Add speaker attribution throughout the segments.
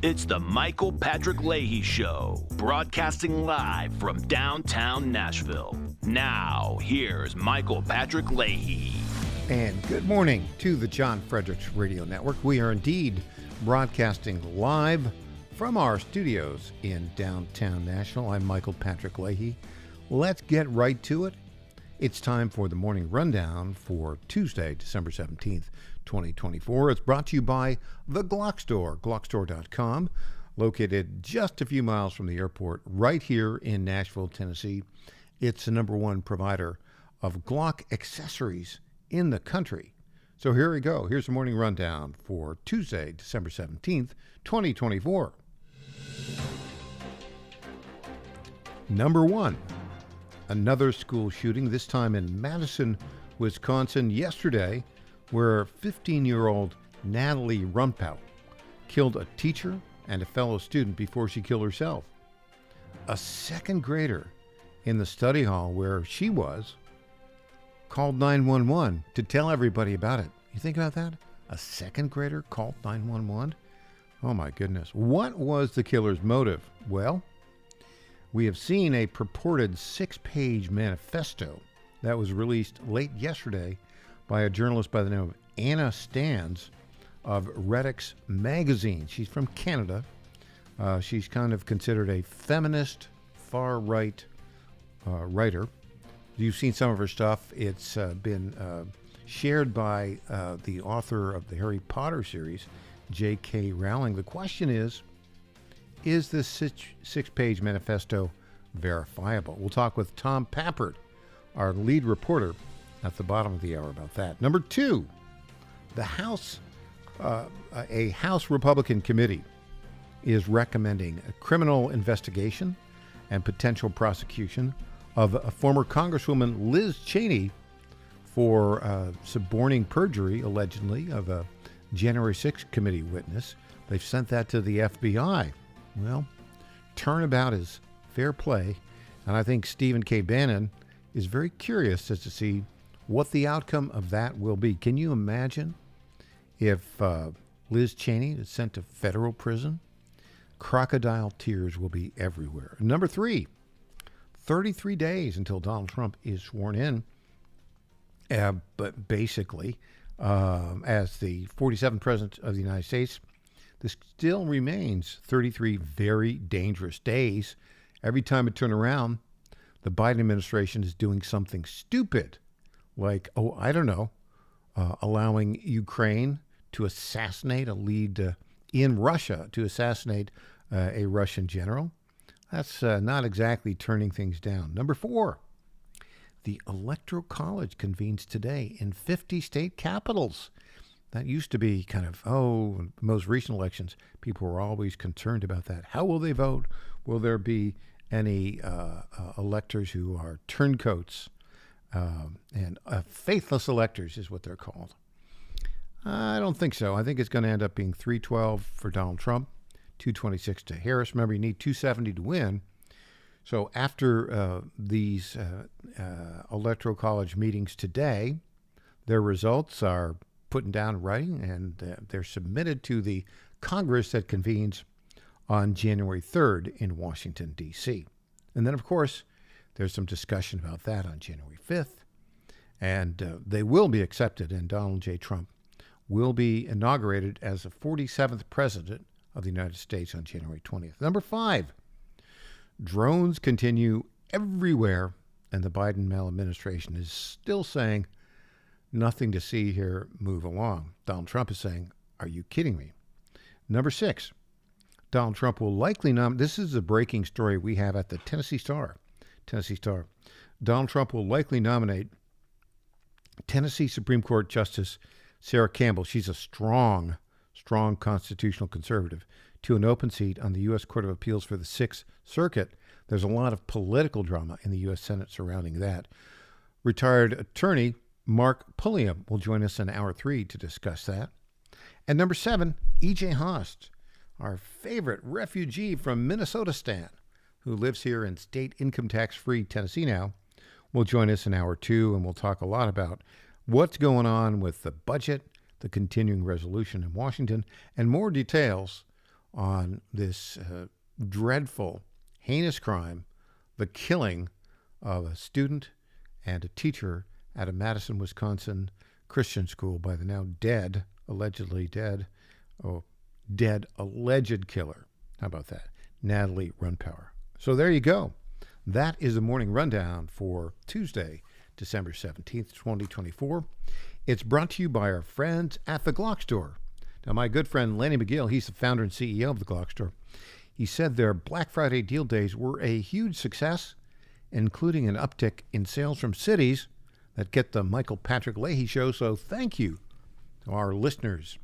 Speaker 1: It's the Michael Patrick Leahy Show, broadcasting live from downtown Nashville. Now, here's Michael Patrick Leahy.
Speaker 2: And good morning to the John Fredericks Radio Network. We are indeed broadcasting live from our studios in downtown Nashville. I'm Michael Patrick Leahy. Let's get right to it. It's time for the morning rundown for Tuesday, December 17th, 2024. It's brought to you by the Glock Store, glockstore.com, located just a few miles from the airport right here in Nashville, Tennessee. It's the number one provider of Glock accessories in the country. So here we go. Here's the morning rundown for Tuesday, December 17th, 2024. Number one. Another school shooting, this time in Madison, Wisconsin, yesterday, where 15-year-old Natalie Rumpau killed a teacher and a fellow student before she killed herself. A second grader in the study hall where she was called 911 to tell everybody about it. You think about that? A second grader called 911? Oh my goodness. What was the killer's motive? Well, we have seen a purported 6-page manifesto that was released late yesterday by a journalist by the name of Anna Stans of Reddix magazine. She's from Canada. She's kind of considered a feminist, far-right writer. You've seen some of her stuff. It's been shared by the author of the Harry Potter series, J.K. Rowling. The question is this six-page manifesto verifiable? We'll talk with Tom Pappert, our lead reporter, at the bottom of the hour about that. Number two, the House, a House Republican committee is recommending a criminal investigation and potential prosecution of a former Congresswoman Liz Cheney for suborning perjury, allegedly, of a January 6th committee witness. They've sent that to the FBI. Well, turnabout is fair play, and I think Stephen K. Bannon is very curious as to see what the outcome of that will be. Can you imagine if Liz Cheney is sent to federal prison? Crocodile tears will be everywhere. Number three, 33 days until Donald Trump is sworn in, but basically, as the 47th president of the United States, this still remains 33 very dangerous days. Every time I turn around, the Biden administration is doing something stupid, like, allowing Ukraine to assassinate a lead in Russia, to assassinate a Russian general. That's not exactly turning things down. Number four, the Electoral College convenes today in 50 state capitals. That used to be kind of, most recent elections, people were always concerned about that. How will they vote? Will there be any electors who are turncoats? And faithless electors is what they're called. I don't think so. I think it's going to end up being 312 for Donald Trump, 226 to Harris. Remember, you need 270 to win. So after these Electoral College meetings today, their results are put down in writing, and they're submitted to the Congress that convenes on January 3rd in Washington, D.C. And then, of course, there's some discussion about that on January 5th, and they will be accepted, and Donald J. Trump will be inaugurated as the 47th president of the United States on January 20th. Number five, drones continue everywhere, and the Biden administration is still saying, nothing to see here, move along. Donald Trump is saying, are you kidding me? Number six, Donald Trump will likely this is a breaking story we have at the Tennessee Star. Donald Trump will likely nominate Tennessee Supreme Court Justice Sarah Campbell. She's a strong constitutional conservative, to an open seat on the U.S. Court of Appeals for the Sixth Circuit. There's a lot of political drama in the U.S. Senate surrounding that. Retired attorney Mark Pulliam will join us in hour 3 to discuss that. And number 7, E.J. Haast, our favorite refugee from Minnesota Stan, who lives here in state income tax-free Tennessee now, will join us in hour 2, and we'll talk a lot about what's going on with the budget, the continuing resolution in Washington, and more details on this dreadful, heinous crime, the killing of a student and a teacher at a Madison, Wisconsin Christian school by the now dead, allegedly dead, alleged killer. How about that? Natalie Runpower. So there you go. That is the morning rundown for Tuesday, December 17th, 2024. It's brought to you by our friends at the Glock Store. Now, my good friend Lenny McGill, he's the founder and CEO of the Glock Store. He said their Black Friday deal days were a huge success, including an uptick in sales from cities that get the Michael Patrick Leahy Show. So thank you to our listeners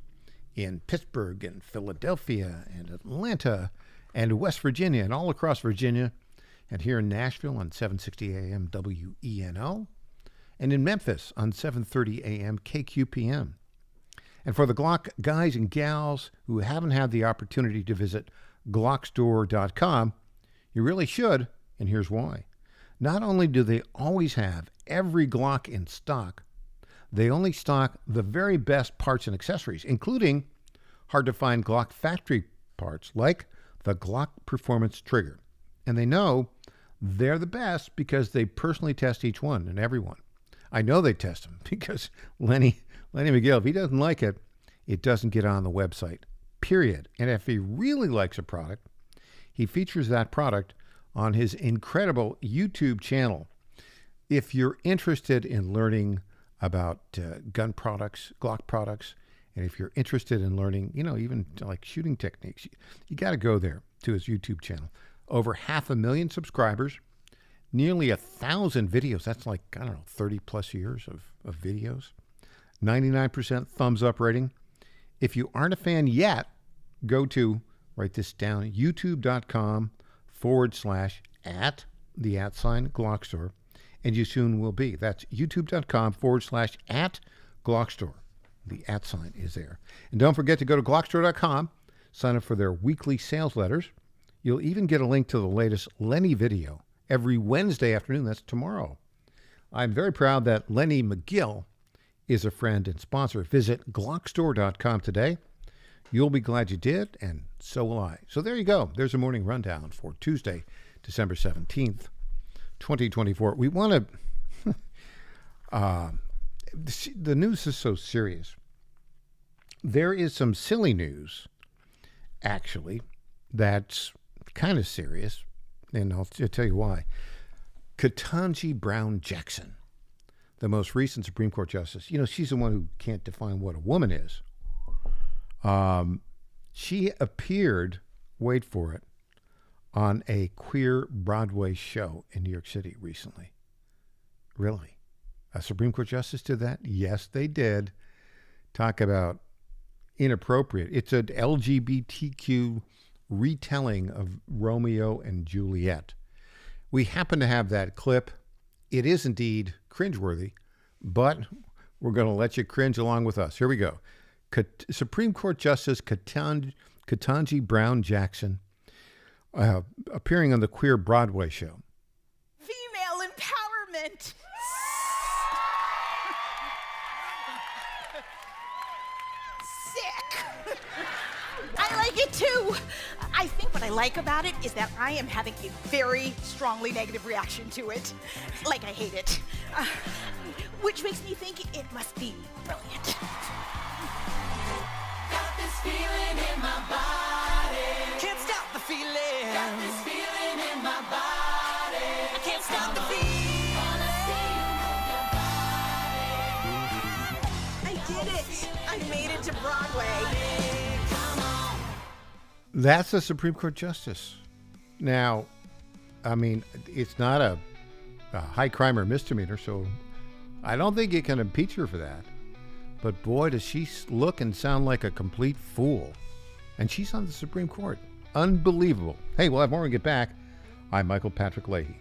Speaker 2: in Pittsburgh and Philadelphia and Atlanta and West Virginia and all across Virginia, and here in Nashville on 760 AM WENO, and in Memphis on 730 AM KQPM. And for the Glock guys and gals who haven't had the opportunity to visit glockstore.com, you really should, and here's why. Not only do they always have every Glock in stock, they only stock the very best parts and accessories, including hard-to-find Glock factory parts like the Glock Performance Trigger. And they know they're the best because they personally test each one and every one. I know they test them because Lenny McGill, if he doesn't like it, it doesn't get on the website, period. And if he really likes a product, he features that product on his incredible YouTube channel. If you're interested in learning about gun products, Glock products, and if you're interested in learning, even like shooting techniques, you got to go there to his YouTube channel. Over 500,000 subscribers, nearly 1,000 videos. That's like, 30 plus years of videos. 99% thumbs up rating. If you aren't a fan yet, go to, write this down, youtube.com/@Glock Store, and you soon will be. That's youtube.com/@Glock Store. The @ sign is there. And don't forget to go to glockstore.com, sign up for their weekly sales letters. You'll even get a link to the latest Lenny video every Wednesday afternoon. That's tomorrow. I'm very proud that Lenny McGill is a friend and sponsor. Visit glockstore.com today. You'll be glad you did, and so will I. So there you go. There's a morning rundown for Tuesday, December 17th, 2024. We want to... the news is so serious. There is some silly news, actually, that's kind of serious, and I'll tell you why. Ketanji Brown Jackson, the most recent Supreme Court justice, she's the one who can't define what a woman is. She appeared, wait for it, on a queer Broadway show in New York City recently. Really? A Supreme Court justice did that? Yes, they did. Talk about inappropriate. It's an LGBTQ retelling of Romeo and Juliet. We happen to have that clip. It is indeed cringeworthy, but we're going to let you cringe along with us. Here we go. Supreme Court Justice Ketanji Brown Jackson appearing on the Queer Broadway show.
Speaker 3: Female empowerment. Sick. I like it too. I think what I like about it is that I am having a very strongly negative reaction to it. Like I hate it. Which makes me think it must be brilliant.
Speaker 4: Got this feeling in my body.
Speaker 3: Can't stop the feeling.
Speaker 4: Got this feeling in my body.
Speaker 3: I can't stop the feeling.
Speaker 4: Wanna see you move your body.
Speaker 3: I did it. I made it to Broadway.
Speaker 4: Come on.
Speaker 2: That's a Supreme Court justice. Now, it's not a high crime or misdemeanor, so I don't think you can impeach her for that. But boy, does she look and sound like a complete fool. And she's on the Supreme Court. Unbelievable. Hey, we'll have more when we get back. I'm Michael Patrick Leahy.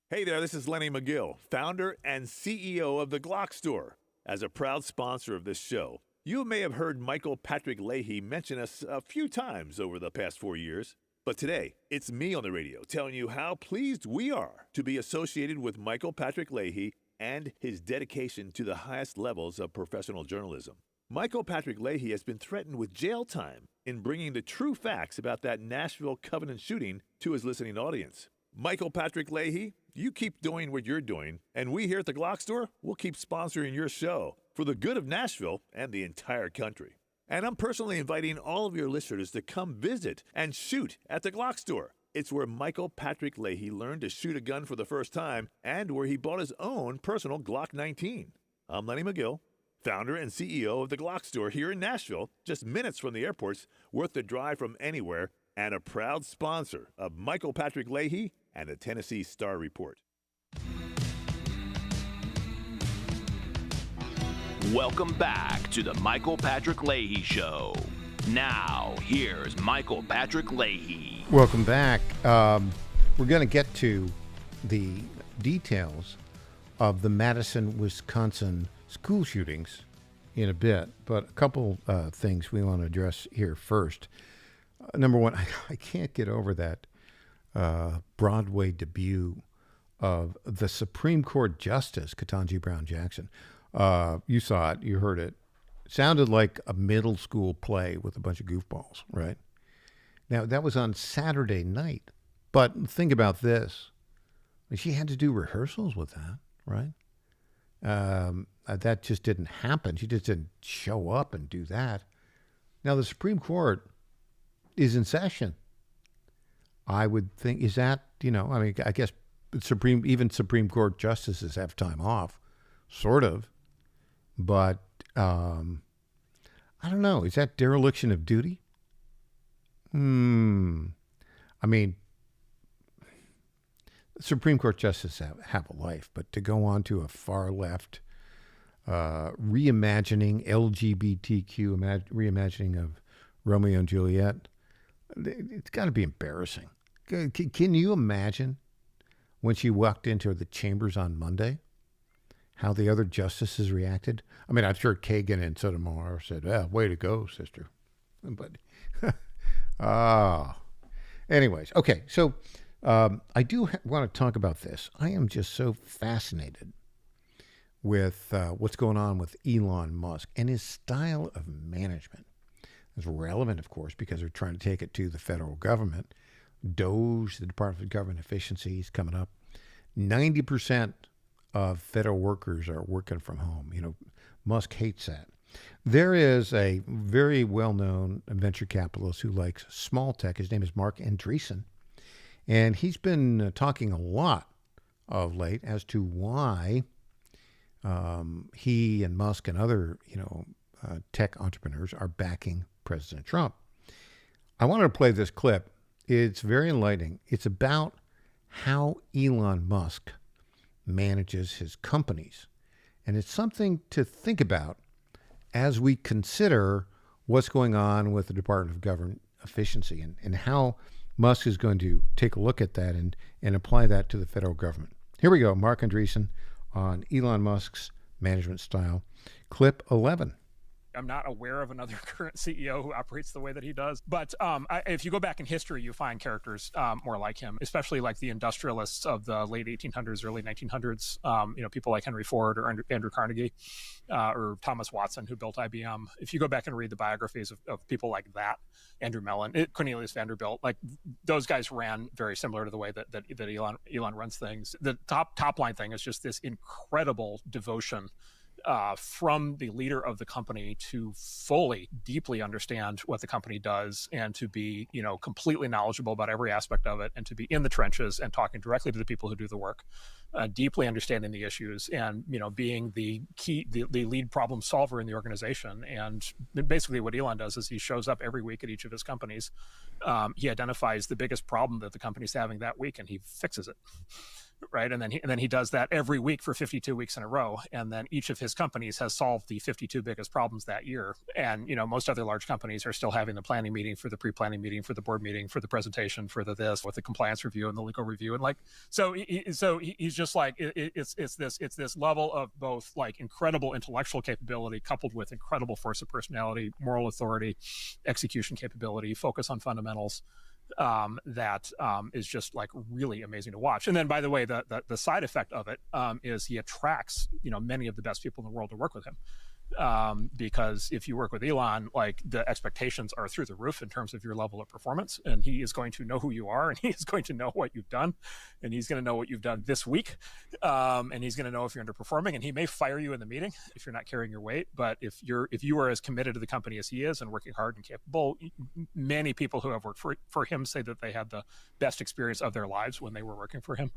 Speaker 5: Hey there, this is Lenny McGill, founder and CEO of the Glock Store. As a proud sponsor of this show, you may have heard Michael Patrick Leahy mention us a few times over the past 4 years. But today, it's me on the radio telling you how pleased we are to be associated with Michael Patrick Leahy and his dedication to the highest levels of professional journalism. Michael Patrick Leahy has been threatened with jail time in bringing the true facts about that Nashville Covenant shooting to his listening audience. Michael Patrick Leahy, you keep doing what you're doing, and we here at the Glock Store will keep sponsoring your show for the good of Nashville and the entire country. And I'm personally inviting all of your listeners to come visit and shoot at the Glock Store. It's where Michael Patrick Leahy learned to shoot a gun for the first time and where he bought his own personal Glock 19. I'm Lenny McGill, founder and CEO of the Glock Store here in Nashville, just minutes from the airports, worth the drive from anywhere, and a proud sponsor of Michael Patrick Leahy and the Tennessee Star Report.
Speaker 1: Welcome back to the Michael Patrick Leahy Show. Now, here's Michael Patrick Leahy.
Speaker 2: Welcome back. We're going to get to the details of the Madison, Wisconsin school shootings in a bit, but a couple things we want to address here first. Number one, I can't get over that Broadway debut of the Supreme Court Justice, Ketanji Brown Jackson. You saw it, you heard it. It sounded like a middle school play with a bunch of goofballs, right? Now, that was on Saturday night. But think about this. She had to do rehearsals with that, right? That just didn't happen. She just didn't show up and do that. Now, the Supreme Court is in session. I would think, is that, I guess even Supreme Court justices have time off, sort of. But I don't know. Is that dereliction of duty? Supreme Court justices have a life, but to go on to a far left reimagining LGBTQ, reimagining of Romeo and Juliet, it's got to be embarrassing. Can you imagine when she walked into the chambers on Monday, how the other justices reacted? I mean, I'm sure Kagan and Sotomayor said, way to go, sister. But, anyways, okay, so I do want to talk about this. I am just so fascinated with what's going on with Elon Musk and his style of management. It's relevant, of course, because they're trying to take it to the federal government. DOGE, the Department of Government Efficiency, is coming up. 90% of federal workers are working from home. Musk hates that. There is a very well-known venture capitalist who likes small tech. His name is Mark Andreessen. And he's been talking a lot of late as to why he and Musk and other, tech entrepreneurs are backing President Trump. I wanted to play this clip. It's very enlightening. It's about how Elon Musk manages his companies. And it's something to think about as we consider what's going on with the Department of Government Efficiency and how Musk is going to take a look at that and apply that to the federal government. Here we go. Mark Andreessen on Elon Musk's management style. Clip 11.
Speaker 6: I'm not aware of another current CEO who operates the way that he does. But if you go back in history, you find characters more like him, especially like the industrialists of the late 1800s, early 1900s. People like Henry Ford or Andrew Carnegie or Thomas Watson, who built IBM. If you go back and read the biographies of people like that, Andrew Mellon, Cornelius Vanderbilt, like those guys ran very similar to the way that Elon runs things. The top line thing is just this incredible devotion from the leader of the company to fully, deeply understand what the company does and to be, completely knowledgeable about every aspect of it and to be in the trenches and talking directly to the people who do the work. deeply understanding the issues, and being the lead problem solver in the organization. And basically, what Elon does is he shows up every week at each of his companies. He identifies the biggest problem that the company's having that week, and he fixes it. Right. And then he does that every week for 52 weeks in a row. And then each of his companies has solved the 52 biggest problems that year. And, most other large companies are still having the planning meeting, for the pre-planning meeting, for the board meeting, for the presentation, for the this, with the compliance review and the legal review. And he's just like, it's this level of both like incredible intellectual capability coupled with incredible force of personality, moral authority, execution capability, focus on fundamentals. That is just like really amazing to watch. And then, by the way, the side effect of it is he attracts many of the best people in the world to work with him. Because if you work with Elon, like the expectations are through the roof in terms of your level of performance, and he is going to know who you are, and he is going to know what you've done, and he's going to know what you've done this week, and he's going to know if you're underperforming, and he may fire you in the meeting if you're not carrying your weight. But if you are as committed to the company as he is and working hard and capable, many people who have worked for him say that they had the best experience of their lives when they were working for him.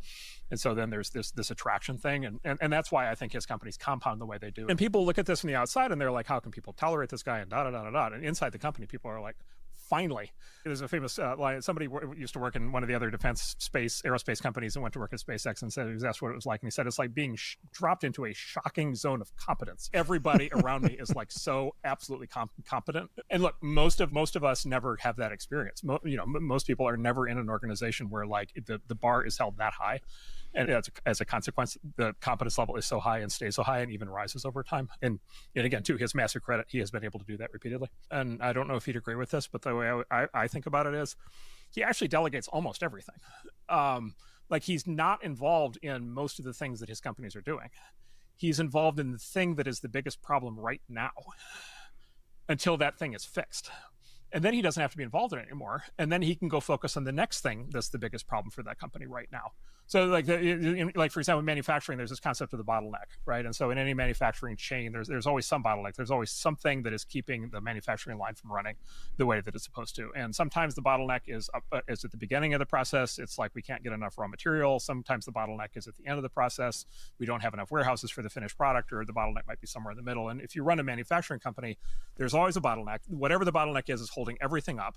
Speaker 6: And so then there's this attraction thing, and that's why I think his companies compound the way they do. And people look at this from the outside and they're like, how can people tolerate this guy, and da da da da da. And inside the company, people are like, finally. There's a famous line. Somebody used to work in one of the other aerospace companies and went to work at SpaceX, and said, he was asked what it was like, and he said, it's like being dropped into a shocking zone of competence. Everybody around me is like so absolutely competent. And look, most of us never have that experience. Most people are never in an organization where like the bar is held that high. And as a consequence, the competence level is so high and stays so high and even rises over time. And again, to his massive credit, he has been able to do that repeatedly. And I don't know if he'd agree with this, but the way I think about it is he actually delegates almost everything. Like he's not involved in most of the things that his companies are doing. He's involved in the thing that is the biggest problem right now until that thing is fixed. And then he doesn't have to be involved in it anymore. And then he can go focus on the next thing that's the biggest problem for that company right now. So like for example, in manufacturing, there's this concept of the bottleneck, right? And so in any manufacturing chain, there's always some bottleneck. There's always something that is keeping the manufacturing line from running the way that it's supposed to. And sometimes the bottleneck is at the beginning of the process. It's like we can't get enough raw material. Sometimes the bottleneck is at the end of the process. We don't have enough warehouses for the finished product, or the bottleneck might be somewhere in the middle. And if you run a manufacturing company, there's always a bottleneck. Whatever the bottleneck is holding everything up.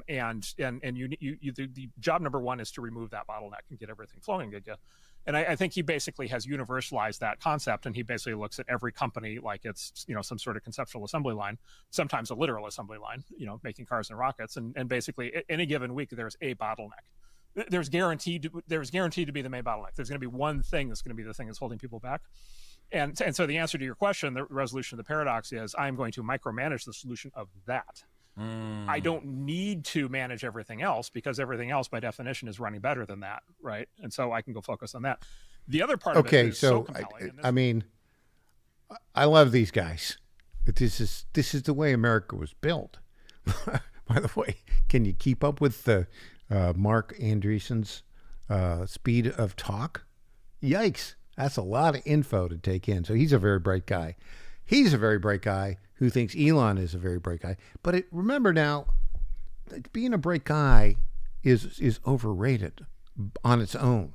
Speaker 6: And the job number one is to remove that bottleneck and get everything flowing again. And I think he basically has universalized that concept, and he basically looks at every company like it's some sort of conceptual assembly line, sometimes a literal assembly line, making cars and rockets, and basically any given week there's a bottleneck. There's guaranteed to be the main bottleneck. There's going to be one thing that's going to be the thing that's holding people back. And so the answer to your question, the resolution of the paradox, is I'm going to micromanage the solution of that. I don't need to manage everything else, because everything else by definition is running better than that, right? And so I can go focus on that. The other part of it is so compelling. I
Speaker 2: mean, I love these guys. This is the way America was built. By the way, can you keep up with the Mark Andreessen's speed of talk? Yikes. That's a lot of info to take in. So he's a very bright guy. He's a very bright guy who thinks Elon is a very bright guy. But remember now, being a bright guy is overrated on its own.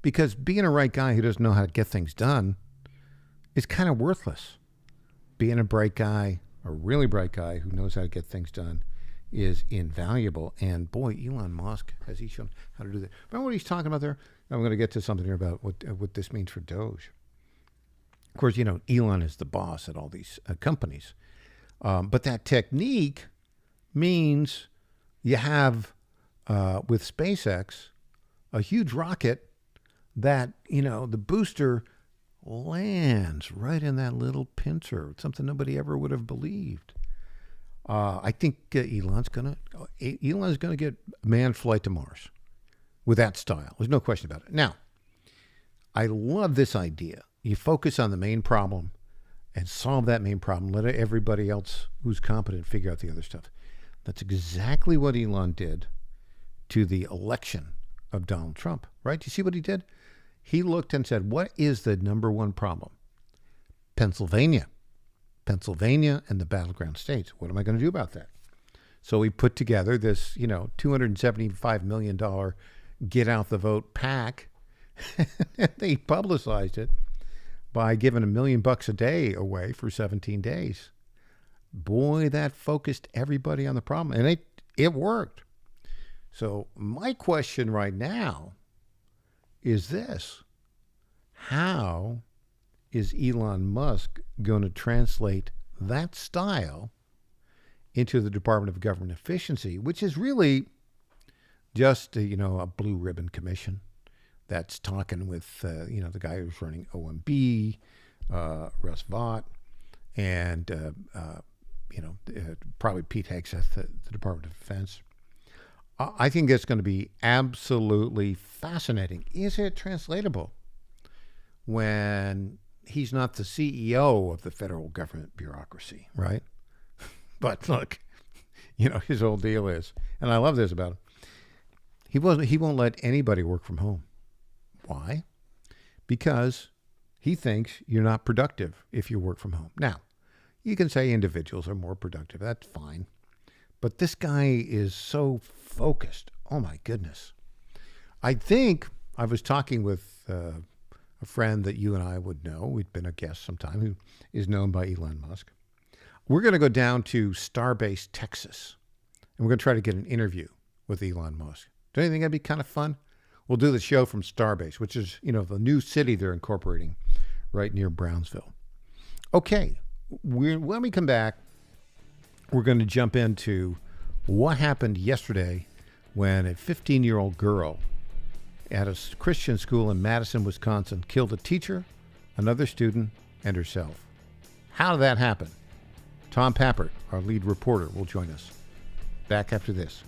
Speaker 2: Because being a right guy who doesn't know how to get things done is kind of worthless. Being a bright guy, a really bright guy who knows how to get things done, is invaluable. And boy, Elon Musk, has he shown how to do that? Remember what he's talking about there? I'm going to get to something here about what this means for Doge. Of course, Elon is the boss at all these companies. But that technique means you have, with SpaceX, a huge rocket that, the booster lands right in that little pincer, something nobody ever would have believed. I think Elon's going to get manned flight to Mars with that style. There's no question about it. Now, I love this idea. You focus on the main problem and solve that main problem. Let everybody else who's competent figure out the other stuff. That's exactly what Elon did to the election of Donald Trump, right? Do you see what he did? He looked and said, what is the number one problem? Pennsylvania and the battleground states. What am I going to do about that? So he put together this, $275 million get out the vote PAC, They publicized it by giving $1 million a day away for 17 days. Boy, that focused everybody on the problem, and it worked. So my question right now is this: how is Elon Musk going to translate that style into the Department of Government Efficiency, which is really just a blue ribbon commission that's talking with the guy who's running OMB, Russ Vought, and probably Pete Hegseth, the Department of Defense. I think it's going to be absolutely fascinating. Is it translatable when he's not the CEO of the federal government bureaucracy, right? But look, his whole deal is, and I love this about him, he won't let anybody work from home. Why? Because he thinks you're not productive if you work from home. Now, you can say individuals are more productive. That's fine. But this guy is so focused. Oh, my goodness. I think I was talking with a friend that you and I would know. We'd been a guest sometime, who is known by Elon Musk. We're going to go down to Starbase, Texas, and we're going to try to get an interview with Elon Musk. Don't you think that'd be kind of fun? We'll do the show from Starbase, which is, the new city they're incorporating right near Brownsville. Okay, when we come back, we're going to jump into what happened yesterday when a 15-year-old girl at a Christian school in Madison, Wisconsin, killed a teacher, another student, and herself. How did that happen? Tom Pappert, our lead reporter, will join us. Back after this.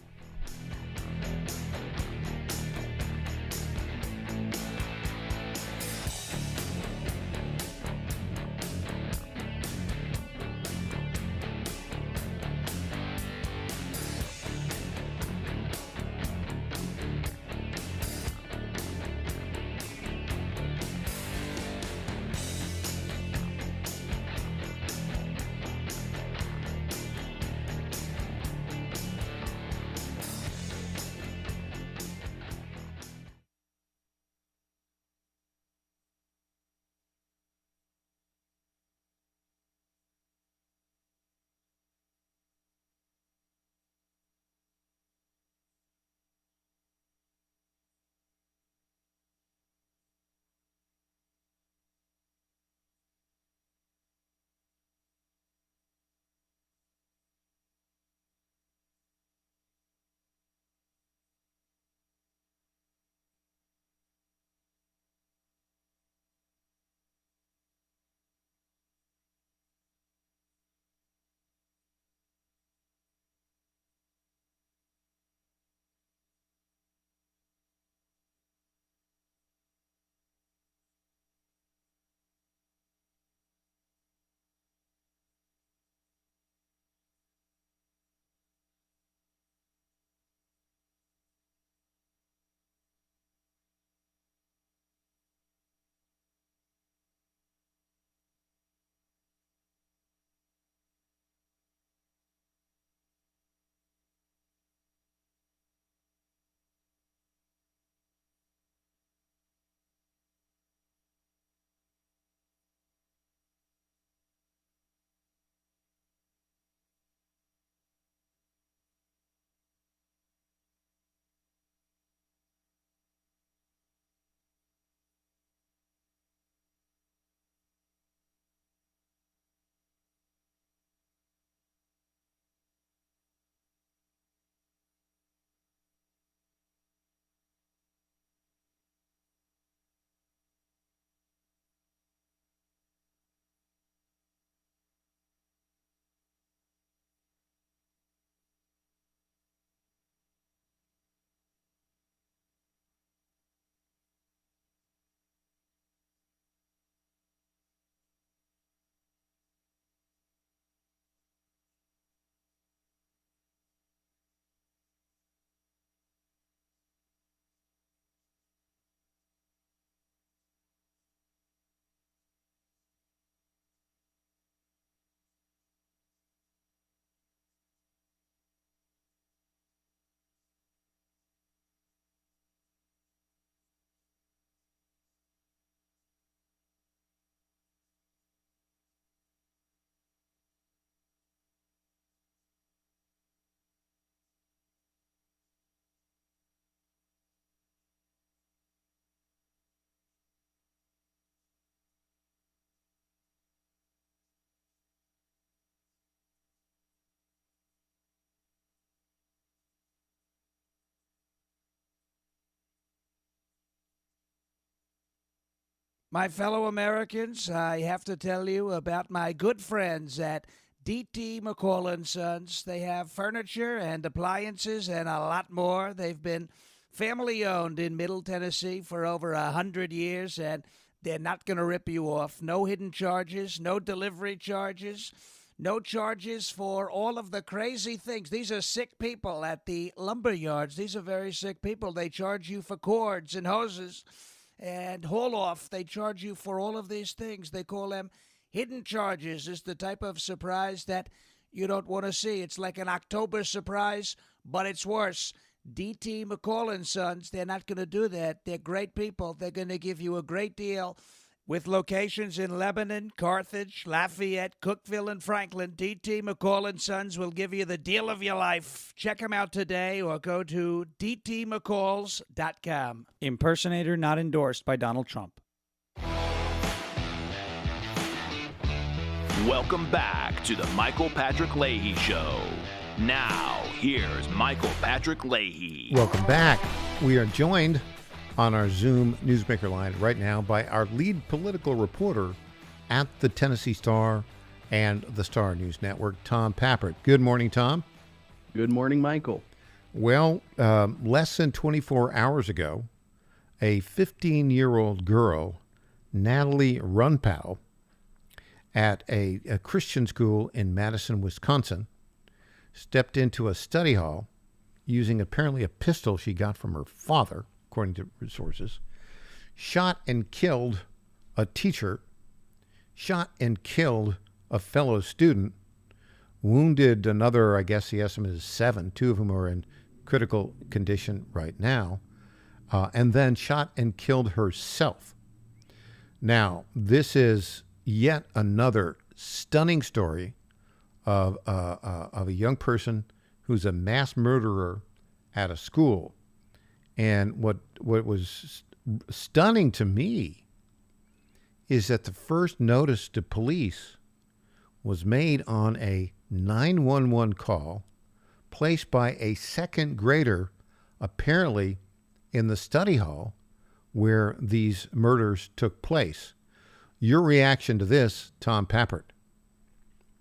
Speaker 7: My fellow Americans, I have to tell you about my good friends at D.T. McCall and Sons. They have furniture and appliances and a lot more. They've been family owned in Middle Tennessee for over 100 years, and they're not going to rip you off. No hidden charges, no delivery charges, no charges for all of the crazy things. These are sick people at the lumber yards. These are very sick people. They charge you for cords and hoses and haul off. They charge you for all of these things. They call them hidden charges. Is the type of surprise that you don't want to see. It's like an October surprise, but it's worse. D.T. McCall and Sons, they're not going to do that. They're great people. They're going to give you a great deal. With locations in Lebanon, Carthage, Lafayette, Cookeville, and Franklin, D.T. McCall and Sons will give you the deal of your life. Check them out today or go to dtmccalls.com.
Speaker 8: Impersonator not endorsed by Donald Trump.
Speaker 1: Welcome back to the Michael Patrick Leahy Show. Now, here's Michael Patrick Leahy.
Speaker 2: Welcome back. We are joined on our Zoom Newsmaker line right now by our lead political reporter at the Tennessee Star and the Star News Network, Tom Pappert. Good morning, Tom.
Speaker 9: Good morning, Michael.
Speaker 2: Well, less than 24 hours ago, a 15-year-old girl, Natalie Runpow, at a Christian school in Madison, Wisconsin, stepped into a study hall using apparently a pistol she got from her father, according to sources, shot and killed a teacher, shot and killed a fellow student, wounded another, I guess the estimate is 7, 2 of whom are in critical condition right now, and then shot and killed herself. Now, this is yet another stunning story of a young person who's a mass murderer at a school. And what was stunning to me is that the first notice to police was made on a 911 call placed by a second grader, apparently in the study hall where these murders took place. Your reaction to this, Tom Pappert?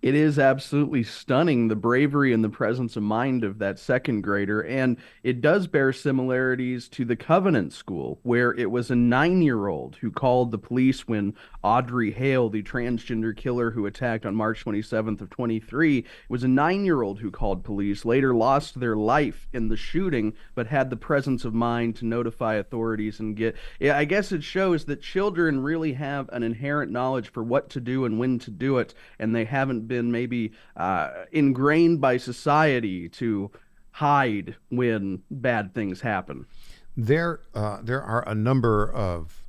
Speaker 9: It is absolutely stunning, the bravery and the presence of mind of that second grader, and it does bear similarities to the Covenant School, where it was a 9-year-old who called the police when Audrey Hale, the transgender killer who attacked on March 27th of 23, it was a 9-year-old who called police, later lost their life in the shooting, but had the presence of mind to notify authorities and get... I guess it shows that children really have an inherent knowledge for what to do and when to do it, and they haven't been maybe ingrained by society to hide when bad things happen.
Speaker 2: There are a number of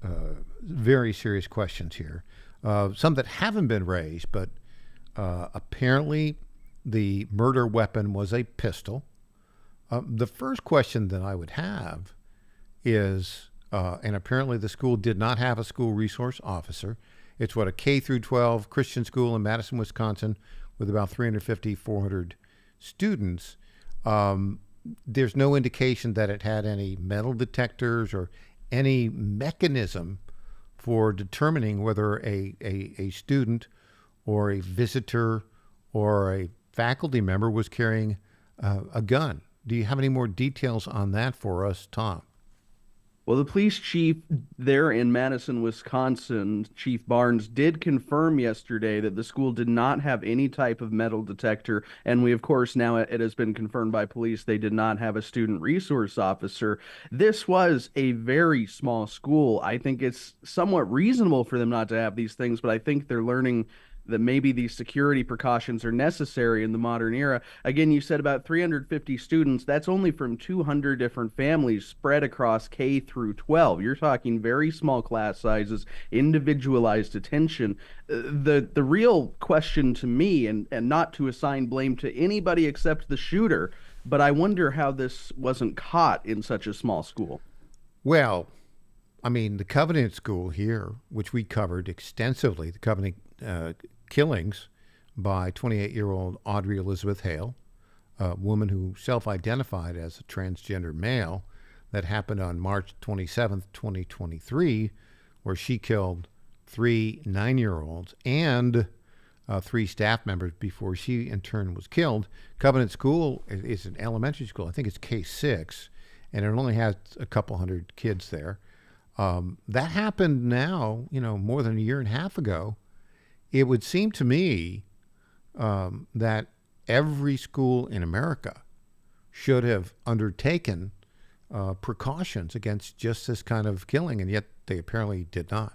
Speaker 2: very serious questions here, some that haven't been raised, but apparently the murder weapon was a pistol. The first question that I would have is, and apparently the school did not have a school resource officer. It's a K through 12 Christian school in Madison, Wisconsin, with about 350, 400 students. There's no indication that it had any metal detectors or any mechanism for determining whether a student or a visitor or a faculty member was carrying a gun. Do you have any more details on that for us, Tom?
Speaker 9: Well, the police chief there in Madison, Wisconsin, Chief Barnes, did confirm yesterday that the school did not have any type of metal detector. And we, of course, now it has been confirmed by police they did not have a student resource officer. This was a very small school. I think it's somewhat reasonable for them not to have these things, but I think they're learning that maybe these security precautions are necessary in the modern era. Again, you said about 350 students. That's only from 200 different families spread across K through 12. You're talking very small class sizes, individualized attention. The real question to me, and not to assign blame to anybody except the shooter, but I wonder how this wasn't caught in such a small school.
Speaker 2: Well, I mean, the Covenant School here, which we covered extensively, the Covenant killings by 28-year-old Audrey Elizabeth Hale, a woman who self-identified as a transgender male, that happened on March 27th, 2023, where she killed 3 9-year-olds and 3 staff members before she in turn was killed. Covenant School is an elementary school. I think it's K-6, and it only has a couple hundred kids there. That happened now, more than a year and a half ago. It would seem to me that every school in America should have undertaken precautions against just this kind of killing, and yet they apparently did not.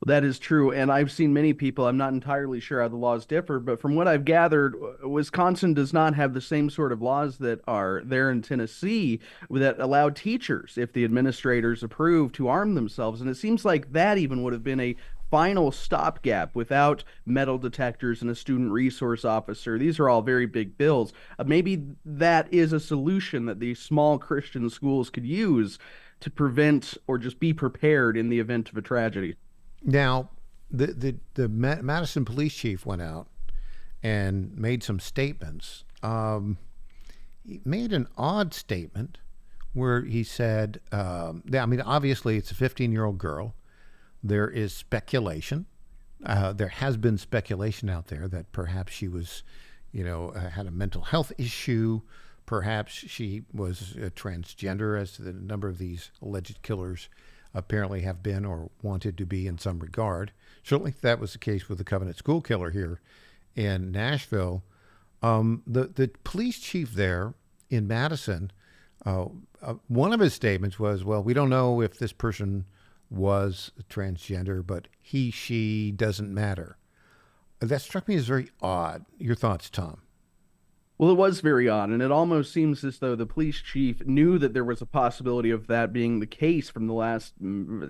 Speaker 9: That is true, and I've seen many people, I'm not entirely sure how the laws differ, but from what I've gathered, Wisconsin does not have the same sort of laws that are there in Tennessee that allow teachers, if the administrators approve, to arm themselves, and it seems like that even would have been a final stopgap without metal detectors and a student resource officer. These are all very big bills. Maybe that is a solution that these small Christian schools could use to prevent or just be prepared in the event of a tragedy.
Speaker 2: Now, the Madison police chief went out and made some statements. He made an odd statement where he said, obviously it's a 15-year-old girl. There is speculation. There has been speculation out there that perhaps she was, had a mental health issue. Perhaps she was a transgender, as the number of these alleged killers apparently have been or wanted to be in some regard. Certainly that was the case with the Covenant School killer here in Nashville. The police chief there in Madison, one of his statements was, well, we don't know if this person was transgender, but he, she doesn't matter. That struck me as very odd. Your thoughts, Tom?
Speaker 9: Well, it was very odd, and it almost seems as though the police chief knew that there was a possibility of that being the case from the last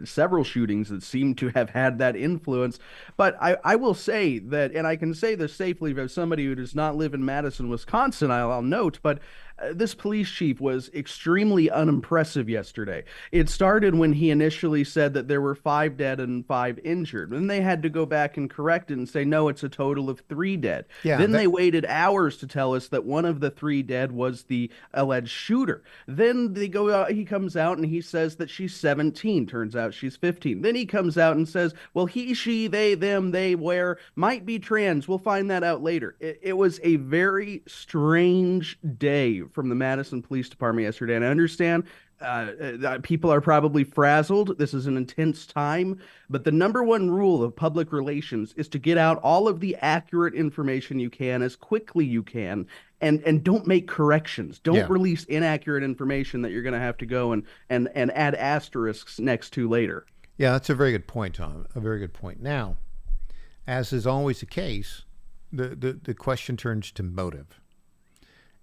Speaker 9: several shootings that seem to have had that influence. But I will say that, and I can say this safely as somebody who does not live in Madison, Wisconsin, I'll note, but this police chief was extremely unimpressive yesterday. It started when he initially said that there were 5 dead and 5 injured. Then they had to go back and correct it and say, no, it's a total of 3 dead.
Speaker 2: Yeah,
Speaker 9: then they waited hours to tell us that one of the 3 dead was the alleged shooter. Then they go out, he comes out and he says that she's 17. Turns out she's 15. Then he comes out and says, well, he, she, they, them, they, where, might be trans. We'll find that out later. It was a very strange day from the Madison Police Department yesterday, and I understand people are probably frazzled. This is an intense time, but the number one rule of public relations is to get out all of the accurate information you can as quickly you can, and don't make corrections. Don't release inaccurate information that you're going to have to go and add asterisks next to later.
Speaker 2: Yeah, that's a very good point, Tom. A very good point. Now, as is always the case, the question turns to motive.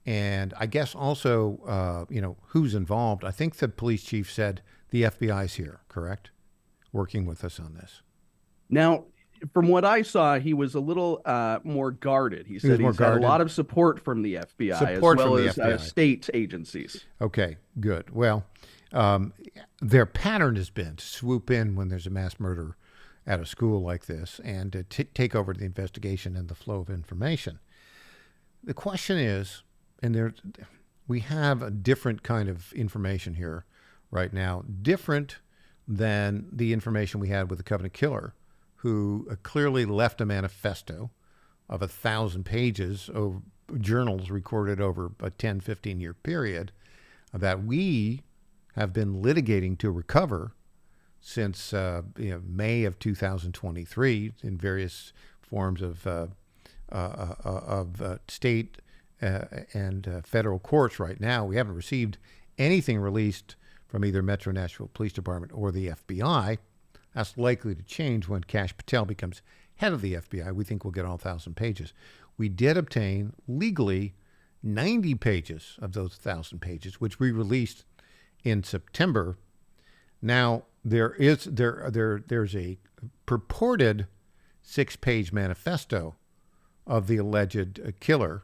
Speaker 2: And I guess also, who's involved. I think the police chief said the FBI's here, correct? Working with us on this.
Speaker 9: Now, from what I saw, he was a little more guarded. He said he's had a lot of support from the FBI as well as state agencies.
Speaker 2: Okay, good. Well, their pattern has been to swoop in when there's a mass murder at a school like this and to take over the investigation and the flow of information. The question is, and we have a different kind of information here right now, different than the information we had with the Covenant killer, who clearly left a manifesto of 1,000 pages of journals recorded over a 10, 15-year period that we have been litigating to recover since May of 2023 in various forms of state and federal courts right now. We haven't received anything released from either Metro Nashville Police Department or the FBI. That's likely to change when Kash Patel becomes head of the FBI. We think we'll get all 1,000 pages. We did obtain legally 90 pages of those 1,000 pages, which we released in September. Now, there's a purported 6-page manifesto of the alleged killer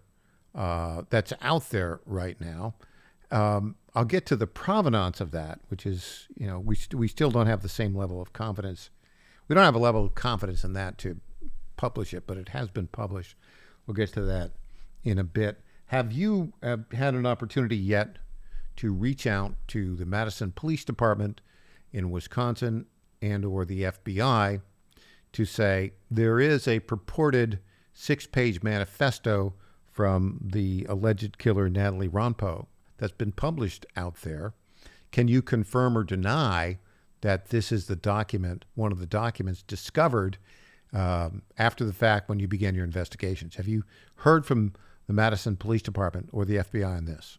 Speaker 2: that's out there right now. I'll get to the provenance of that, which is, we still don't have the same level of confidence. We don't have a level of confidence in that to publish it, but it has been published. We'll get to that in a bit. Have you had an opportunity yet to reach out to the Madison Police Department in Wisconsin and or the FBI to say there is a purported 6-page manifesto from the alleged killer Natalie Ronpo that's been published out there. Can you confirm or deny that this is the document, one of the documents discovered after the fact when you began your investigations? Have you heard from the Madison Police Department or the FBI on this?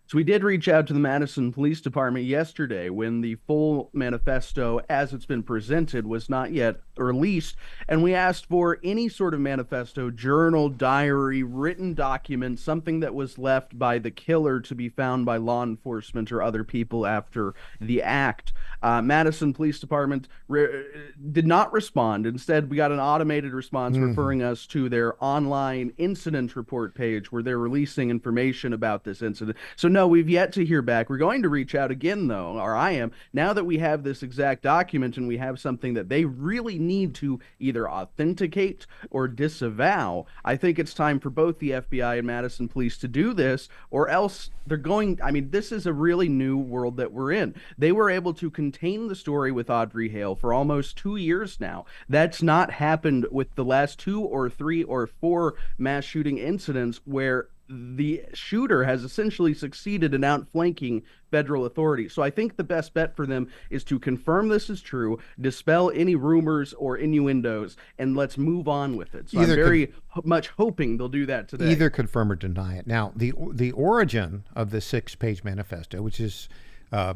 Speaker 9: So we did reach out to the Madison Police Department yesterday when the full manifesto, as it's been presented, was not yet released. And we asked for any sort of manifesto, journal, diary, written document, something that was left by the killer to be found by law enforcement or other people after the act. Madison Police Department did not respond. Instead, we got an automated response referring us to their online incident report page where they're releasing information about this incident. So no, we've yet to hear back. We're going to reach out again, though, or I am, now that we have this exact document and we have something that they really need to either authenticate or disavow. I think it's time for both the FBI and Madison Police to do this, or else they're going, I mean, this is a really new world that we're in. They were able to contain the story with Audrey Hale for almost 2 years now. That's not happened with the last 2 or 3 or 4 mass shooting incidents where the shooter has essentially succeeded in outflanking federal authorities. So I think the best bet for them is to confirm this is true, dispel any rumors or innuendos, and let's move on with it. So I'm very much hoping they'll do that today.
Speaker 2: Either confirm or deny it. Now, the origin of the 6-page manifesto, which is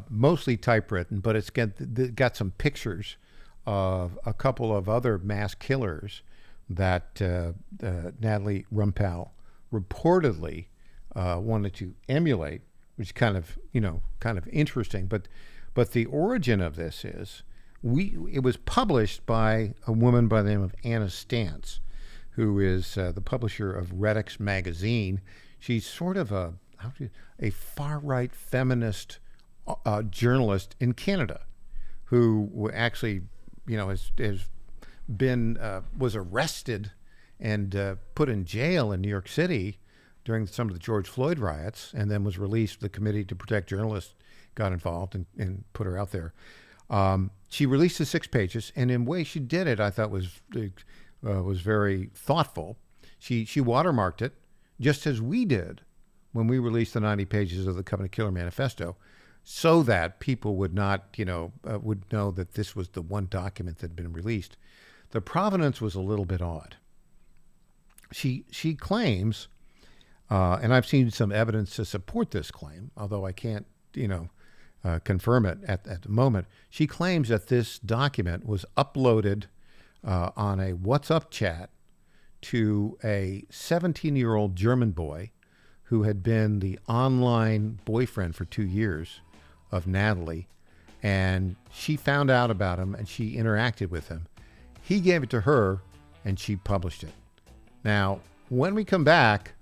Speaker 2: mostly typewritten, but it's got some pictures of a couple of other mass killers that Natalie Rumpel reportedly wanted to emulate, which is kind of interesting. But the origin of this is it was published by a woman by the name of Anna Stantz, who is the publisher of Redux magazine. She's sort of a far-right feminist journalist in Canada, who actually was arrested and put in jail in New York City during some of the George Floyd riots, and then was released. The Committee to Protect Journalists got involved and put her out there. She released the 6 pages, and in the way she did it, I thought was very thoughtful. She watermarked it, just as we did when we released the 90 pages of the Covenant Killer Manifesto, so that people would not, would know that this was the one document that had been released. The provenance was a little bit odd. She claims, and I've seen some evidence to support this claim, although I can't, confirm it at the moment. She claims that this document was uploaded on a WhatsApp chat to a 17-year-old German boy who had been the online boyfriend for 2 years of Natalie, and she found out about him and she interacted with him. He gave it to her and she published it. Now, when we come back,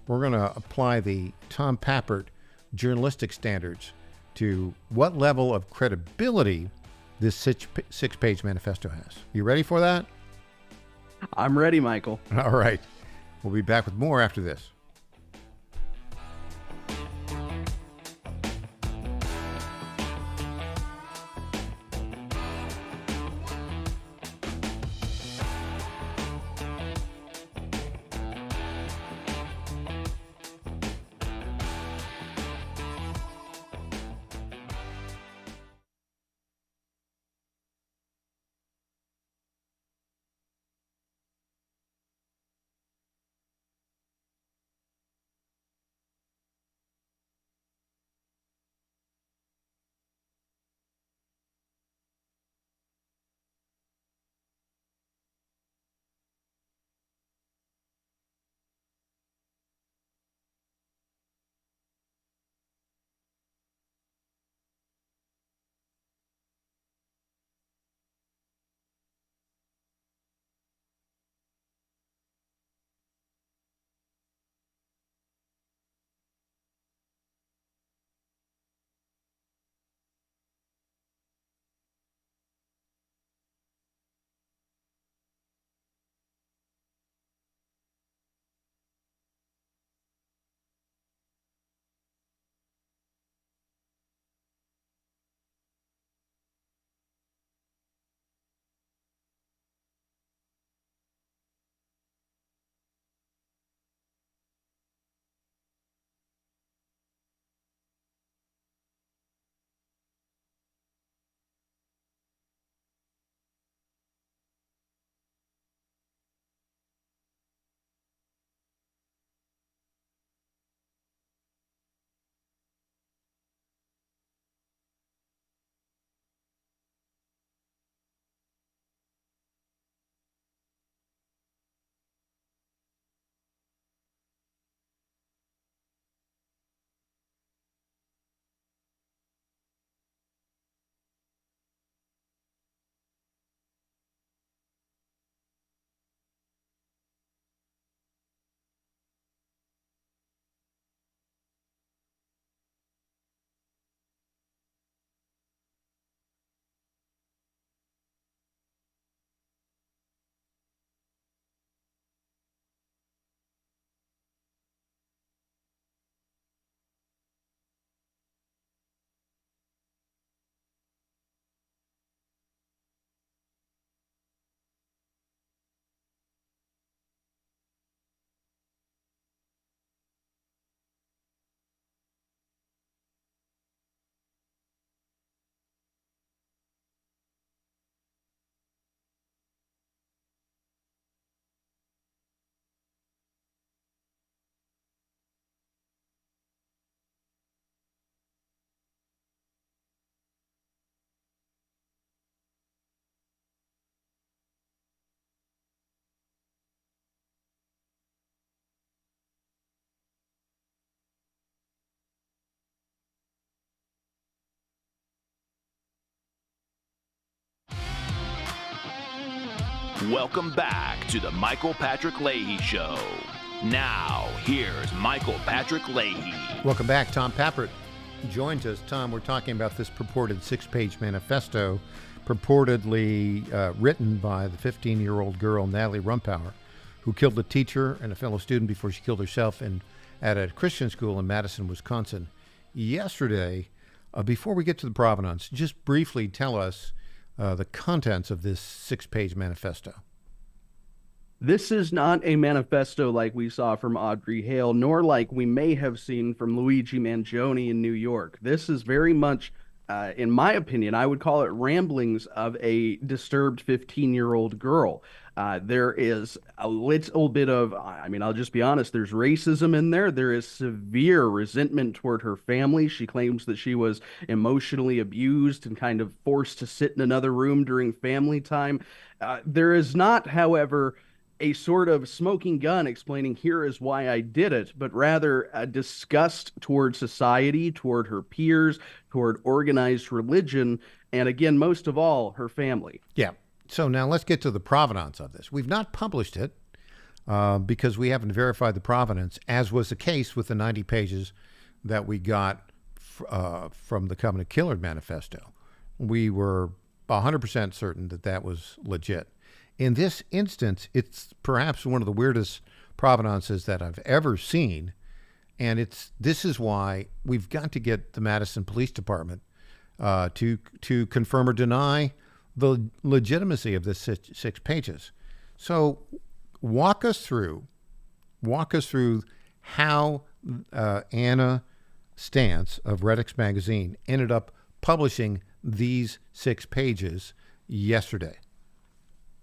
Speaker 2: we're going to apply the Tom Pappert journalistic standards to what level of credibility this 6-page manifesto has. You ready for that?
Speaker 9: I'm ready, Michael.
Speaker 2: All right. We'll be back with more after this.
Speaker 1: Welcome back to the Michael Patrick Leahy Show. Now, here's Michael Patrick Leahy.
Speaker 2: Welcome back. Tom Pappert joins us. Tom, we're talking about this purported 6-page manifesto purportedly written by the 15-year-old girl, Natalie Rumpauer, who killed a teacher and a fellow student before she killed herself at a Christian school in Madison, Wisconsin yesterday. Before we get to the provenance, just briefly tell us the contents of this 6-page manifesto.
Speaker 9: This is not a manifesto like we saw from Audrey Hale, nor like we may have seen from Luigi Mangione in New York. This is very much, in my opinion, I would call it ramblings of a disturbed 15-year-old girl. There is a little bit of, I'll just be honest, there's racism in there. There is severe resentment toward her family. She claims that she was emotionally abused and kind of forced to sit in another room during family time. There is not, however, a sort of smoking gun explaining here is why I did it, but rather a disgust toward society, toward her peers, toward organized religion, and again, most of all, her family.
Speaker 2: Yeah. So now let's get to the provenance of this. We've not published it because we haven't verified the provenance, as was the case with the 90 pages that we got from the Covenant Killer Manifesto. We were 100% certain that that was legit. In this instance, it's perhaps one of the weirdest provenances that I've ever seen, and this is why we've got to get the Madison Police Department to confirm or deny the legitimacy of this 6 pages. So walk us through how Anna Stantz of Redux Magazine ended up publishing these 6 pages yesterday.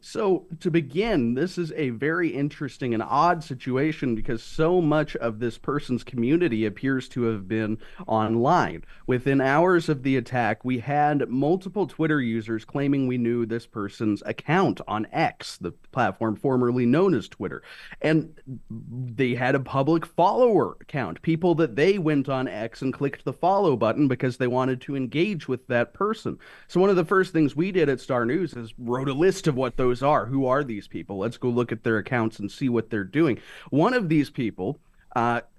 Speaker 9: So to begin, this is a very interesting and odd situation because so much of this person's community appears to have been online. Within hours of the attack, we had multiple Twitter users claiming we knew this person's account on X, the platform formerly known as Twitter. And they had a public follower account, people that they went on X and clicked the follow button because they wanted to engage with that person. So one of the first things we did at Star News is wrote a list of what those are. Who are these people? Let's go look at their accounts and see what they're doing. One of these people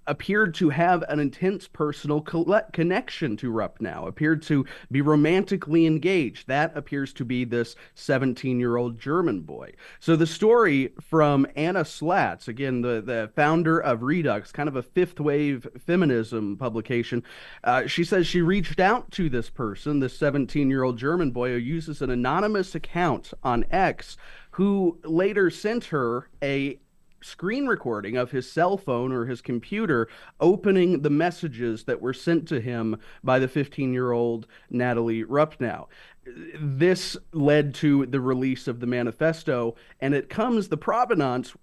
Speaker 9: appeared to have an intense personal connection to Rupnow, appeared to be romantically engaged. That appears to be this 17-year-old German boy. So the story from Anna Slatz, again, the founder of Redux, kind of a fifth wave feminism publication, she says she reached out to this person, this 17-year-old German boy who uses an anonymous account on X, who later sent her a screen recording of his cell phone or his computer opening the messages that were sent to him by the 15-year-old Natalie Rupnow. This led to the release of the manifesto, and the provenance,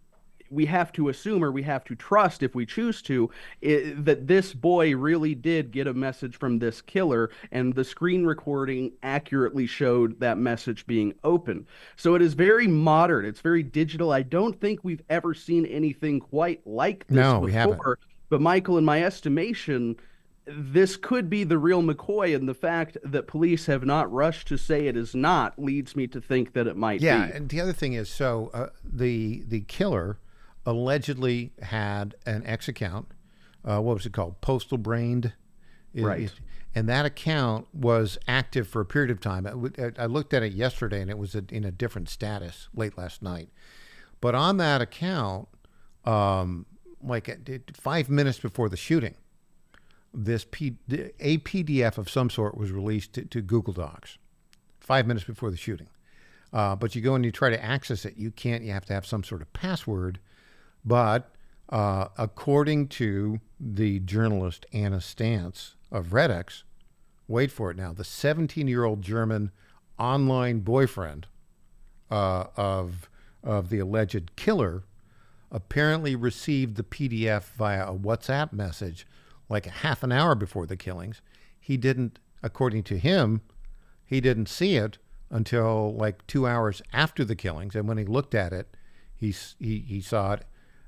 Speaker 9: we have to assume, or we have to trust if we choose to, that this boy really did get a message from this killer, and the screen recording accurately showed that message being open. So it is very modern. It's very digital. I don't think we've ever seen anything quite like this before.
Speaker 2: We haven't.
Speaker 9: But Michael, in my estimation, this could be the real McCoy, and the fact that police have not rushed to say it is not leads me to think that it might be.
Speaker 2: Yeah, and the other thing is, the killer allegedly had an X account. What was it called? Postal Brained.
Speaker 9: Right.
Speaker 2: And that account was active for a period of time. I looked at it yesterday, and it was in a different status late last night. But on that account, 5 minutes before the shooting, a PDF of some sort was released to Google Docs. 5 minutes before the shooting. But you go and you try to access it. You can't. You have to have some sort of password. But according to the journalist Anna Stantz of Redux, wait for it now, the 17-year-old German online boyfriend of the alleged killer apparently received the PDF via a WhatsApp message like a half an hour before the killings. He didn't, according to him, he didn't see it until like 2 hours after the killings. And when he looked at it, he saw it.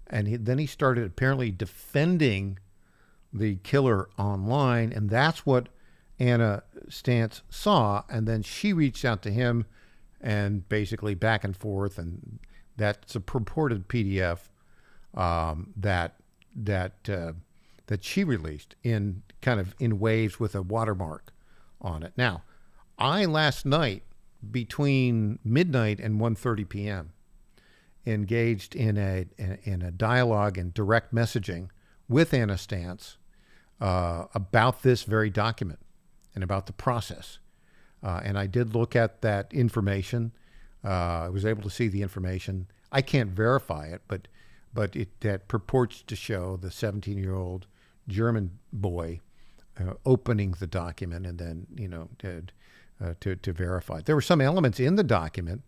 Speaker 2: And then he started apparently defending the killer online. And that's what Anna Stantz saw. And then she reached out to him and basically back and forth, and that's a purported PDF that she released in kind of in waves with a watermark on it. Now, I last night between midnight and 1:30 p.m. engaged in a dialogue and direct messaging with Anna Stantz about this very document and about the process. And I did look at that information. I was able to see the information. I can't verify it, but that purports to show the 17-year-old German boy opening the document and then, to verify it. There were some elements in the document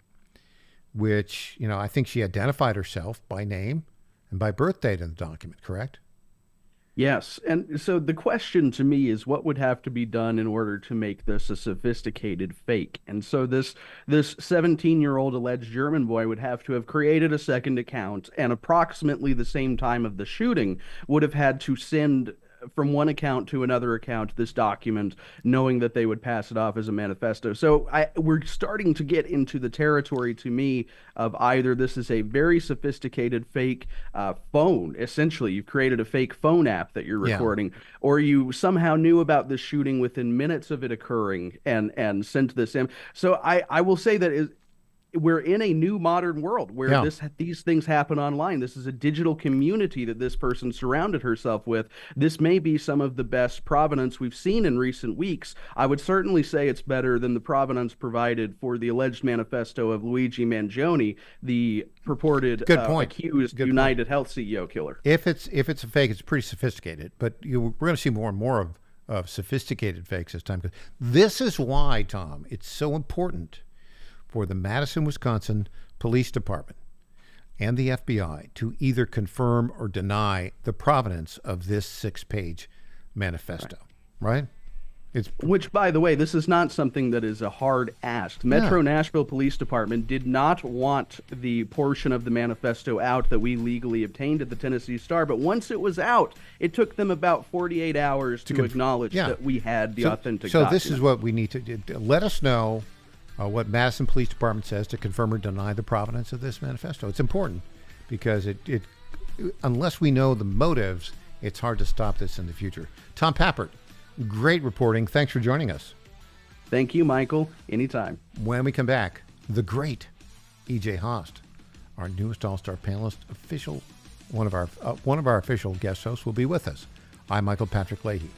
Speaker 2: which, I think she identified herself by name and by birth date in the document, correct?
Speaker 9: Yes. And so the question to me is what would have to be done in order to make this a sophisticated fake? And so this 17-year-old alleged German boy would have to have created a second account, and approximately the same time of the shooting would have had to send from one account to another account this document, knowing that they would pass it off as a manifesto. So we're starting to get into the territory, to me, of either this is a very sophisticated fake phone. Essentially, you've created a fake phone app that you're recording, or you somehow knew about the shooting within minutes of it occurring and sent this in. So I will say that we're in a new modern world where these things happen online. This is a digital community that this person surrounded herself with. This may be some of the best provenance we've seen in recent weeks. I would certainly say it's better than the provenance provided for the alleged manifesto of Luigi Mangione, the purported accused United Health CEO killer.
Speaker 2: If it's a fake, it's pretty sophisticated. But we're going to see more and more of sophisticated fakes as time goes. This is why, Tom, it's so important for the Madison, Wisconsin Police Department and the FBI to either confirm or deny the provenance of this 6-page manifesto, right?
Speaker 9: Which, by the way, this is not something that is a hard ask. Metro Nashville Police Department did not want the portion of the manifesto out that we legally obtained at the Tennessee Star, but once it was out, it took them about 48 hours to acknowledge that we had the authentic document.
Speaker 2: So this is what we need to do. Let us know what Madison Police Department says to confirm or deny the provenance of this manifesto. It's important because it unless we know the motives, it's hard to stop this in the future. Tom Pappert, great reporting. Thanks for joining us.
Speaker 9: Thank you, Michael. Anytime.
Speaker 2: When we come back, the great E.J. Haast, our newest All-Star panelist, one of our official guest hosts, will be with us. I'm Michael Patrick Leahy.